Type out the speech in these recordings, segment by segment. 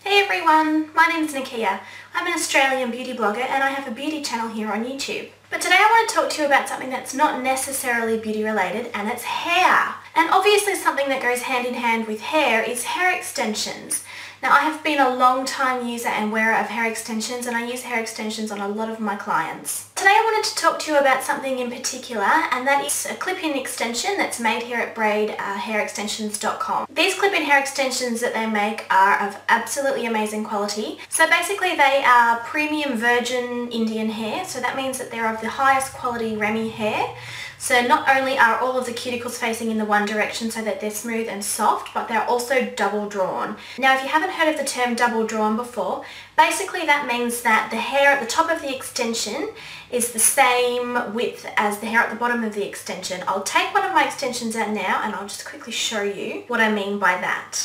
Hey everyone, my name is Nakia. I'm an Australian beauty blogger and I have a beauty channel here on YouTube. But today I want to talk to you about something that's not necessarily beauty related, and it's hair. And obviously something that goes hand in hand with hair is hair extensions. Now I have been a long time user and wearer of hair extensions, and I use hair extensions on a lot of my clients. Today I wanted to talk to you about something in particular, and that is a clip-in extension that's made here at Braid.Hairextensions.com. These clip-in hair extensions that they make are of absolutely amazing quality. So basically they are premium virgin Indian hair, so that means that they're of the highest quality Remy hair. So not only are all of the cuticles facing in the one direction so that they're smooth and soft, but they're also double drawn. Now if you haven't heard of the term double drawn before, basically that means that the hair at the top of the extension is the same width as the hair at the bottom of the extension. I'll take one of my extensions out now and I'll just quickly show you what I mean by that.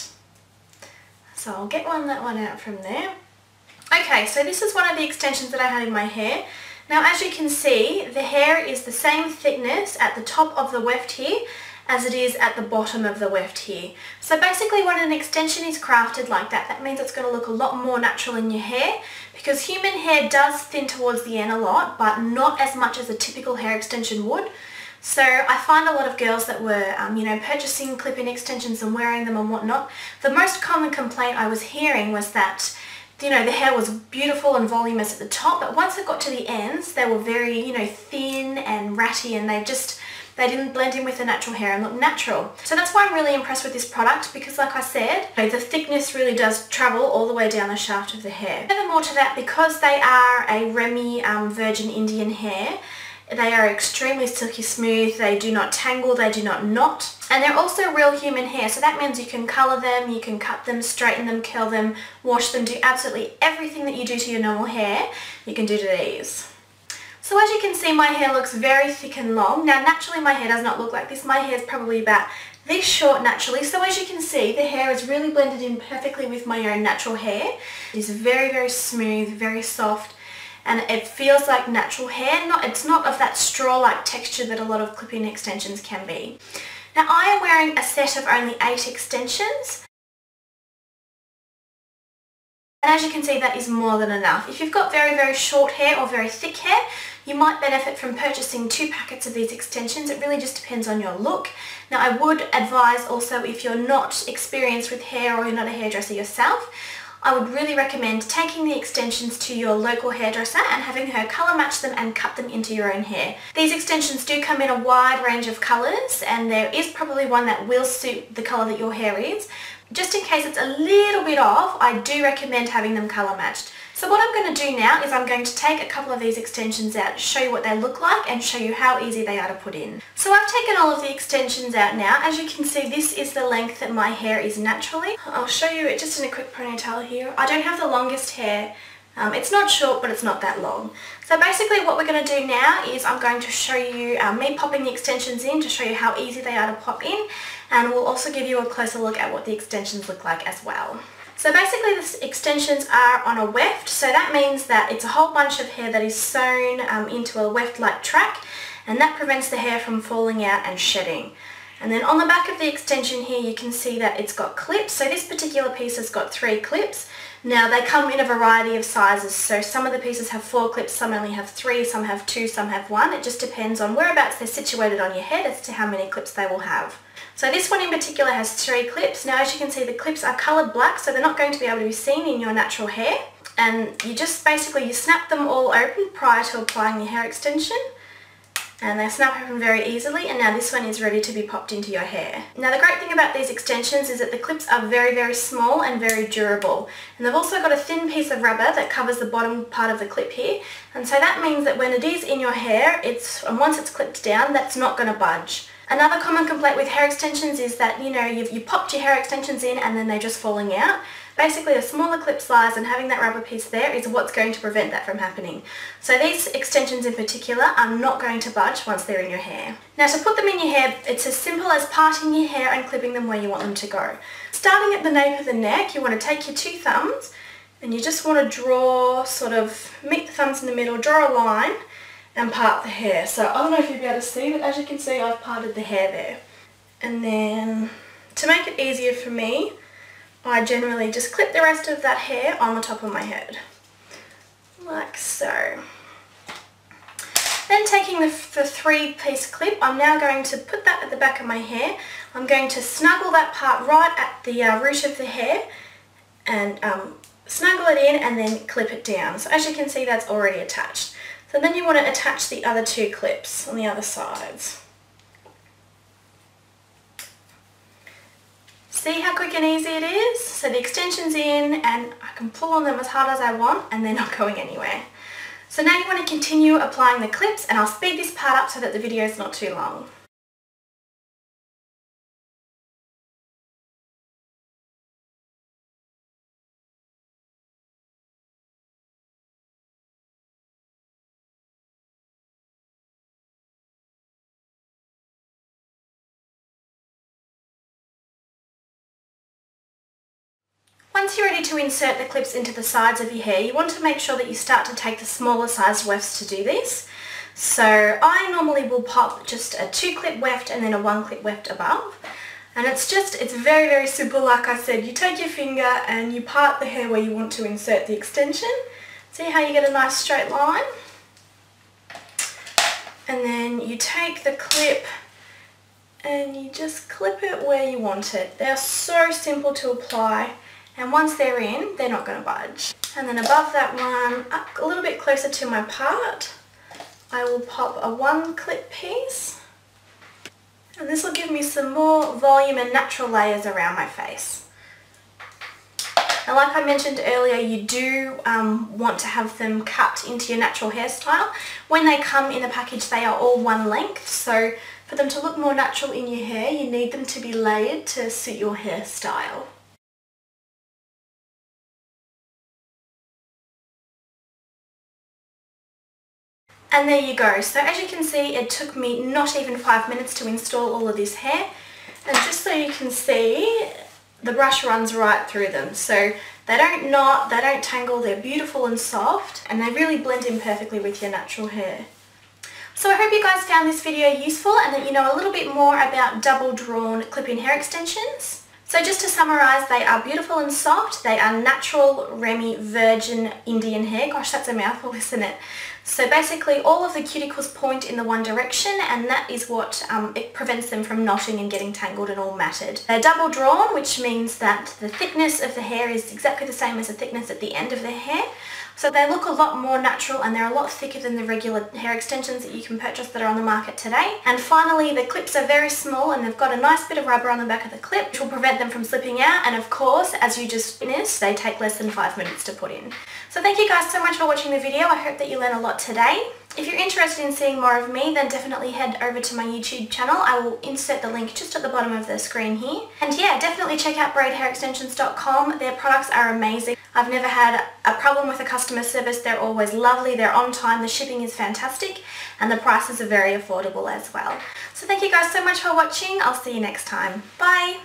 So I'll get that one out from there. Okay, so this is one of the extensions that I had in my hair. Now as you can see, the hair is the same thickness at the top of the weft here as it is at the bottom of the weft here. So basically when an extension is crafted like that, that means it's going to look a lot more natural in your hair, because human hair does thin towards the end a lot, but not as much as a typical hair extension would. So I find a lot of girls that were, purchasing clip-in extensions and wearing them and whatnot, the most common complaint I was hearing was that the hair was beautiful and voluminous at the top, but once it got to the ends, they were very, thin and ratty, and they didn't blend in with the natural hair and look natural. So that's why I'm really impressed with this product, because like I said, the thickness really does travel all the way down the shaft of the hair. Furthermore to that, because they are a Remy virgin Indian hair, they are extremely silky smooth, they do not tangle, they do not knot, and they're also real human hair, so that means you can colour them, you can cut them, straighten them, curl them, wash them, do absolutely everything that you do to your normal hair, you can do to these. So as you can see, my hair looks very thick and long. Now naturally my hair does not look like this, my hair is probably about this short naturally, so as you can see the hair is really blended in perfectly with my own natural hair. It is very, very smooth, very soft, and it feels like natural hair. It's not of that straw-like texture that a lot of clip-in extensions can be. Now I am wearing a set of only 8 extensions, and as you can see that is more than enough. If you've got very, very short hair or very thick hair, you might benefit from purchasing 2 packets of these extensions. It really just depends on your look. Now I would advise also, if you're not experienced with hair or you're not a hairdresser yourself, I would really recommend taking the extensions to your local hairdresser and having her colour match them and cut them into your own hair. These extensions do come in a wide range of colours, and there is probably one that will suit the colour that your hair is. Just in case it's a little bit off, I do recommend having them colour matched. So what I'm going to do now is I'm going to take a couple of these extensions out, show you what they look like and show you how easy they are to put in. So I've taken all of the extensions out now. As you can see, this is the length that my hair is naturally. I'll show you it just in a quick ponytail here. I don't have the longest hair. It's not short, but it's not that long. So basically what we're going to do now is I'm going to show you me popping the extensions in to show you how easy they are to pop in, and we'll also give you a closer look at what the extensions look like as well. So basically the extensions are on a weft, so that means that it's a whole bunch of hair that is sewn into a weft-like track, and that prevents the hair from falling out and shedding. And then on the back of the extension here you can see that it's got clips. So this particular piece has got 3 clips. Now they come in a variety of sizes, so some of the pieces have 4 clips, some only have 3, some have 2, some have 1. It just depends on whereabouts they're situated on your head as to how many clips they will have. So this one in particular has 3 clips. Now as you can see, the clips are coloured black, so they're not going to be able to be seen in your natural hair. And you just basically snap them all open prior to applying your hair extension. And they snap open very easily, and now this one is ready to be popped into your hair. Now the great thing about these extensions is that the clips are very, very small and very durable, and they've also got a thin piece of rubber that covers the bottom part of the clip here, and so that means that when it is in your hair, and once it's clipped down, that's not going to budge. Another common complaint with hair extensions is that, you popped your hair extensions in and then they're just falling out. Basically a smaller clip size and having that rubber piece there is what's going to prevent that from happening. So these extensions in particular are not going to budge once they're in your hair. Now to put them in your hair, it's as simple as parting your hair and clipping them where you want them to go. Starting at the nape of the neck, you want to take your 2 thumbs and you just want to draw, meet the thumbs in the middle, draw a line and part the hair. So I don't know if you'll be able to see, but as you can see I've parted the hair there. And then to make it easier for me, I generally just clip the rest of that hair on the top of my head, like so. Then taking the 3-piece clip, I'm now going to put that at the back of my hair. I'm going to snuggle that part right at the root of the hair and snuggle it in and then clip it down. So as you can see, that's already attached. So then you want to attach the other 2 clips on the other sides. See how quick and easy it is? So the extension's in and I can pull on them as hard as I want and they're not going anywhere. So now you want to continue applying the clips, and I'll speed this part up so that the video is not too long. Once you're ready to insert the clips into the sides of your hair, you want to make sure that you start to take the smaller sized wefts to do this. So I normally will pop just a 2-clip weft and then a 1-clip weft above. And it's very, very simple. Like I said, you take your finger and you part the hair where you want to insert the extension. See how you get a nice straight line? And then you take the clip and you just clip it where you want it. They are so simple to apply. And once they're in, they're not going to budge. And then above that one, up a little bit closer to my part, I will pop a 1-clip piece. And this will give me some more volume and natural layers around my face. And like I mentioned earlier, you do want to have them cut into your natural hairstyle. When they come in the package, they are all one length. So for them to look more natural in your hair, you need them to be layered to suit your hairstyle. And there you go. So as you can see, it took me not even 5 minutes to install all of this hair. And just so you can see, the brush runs right through them. So they don't knot, they don't tangle, they're beautiful and soft, and they really blend in perfectly with your natural hair. So I hope you guys found this video useful and that you know a little bit more about double drawn clip-in hair extensions. So just to summarise, they are beautiful and soft, they are natural, Remy, virgin Indian hair. Gosh, that's a mouthful, isn't it? So basically all of the cuticles point in the one direction, and that is what it prevents them from knotting and getting tangled and all matted. They're double drawn, which means that the thickness of the hair is exactly the same as the thickness at the end of the hair. So they look a lot more natural and they're a lot thicker than the regular hair extensions that you can purchase that are on the market today. And finally, the clips are very small and they've got a nice bit of rubber on the back of the clip, which will prevent them from slipping out. And of course, as you just finished, they take less than 5 minutes to put in. So thank you guys so much for watching the video. I hope that you learned a lot today. If you're interested in seeing more of me, then definitely head over to my YouTube channel. I will insert the link just at the bottom of the screen here. And yeah, definitely check out Braidhairextensions.com. Their products are amazing. I've never had a problem with the customer service. They're always lovely, they're on time, the shipping is fantastic, and the prices are very affordable as well. So thank you guys so much for watching. I'll see you next time. Bye!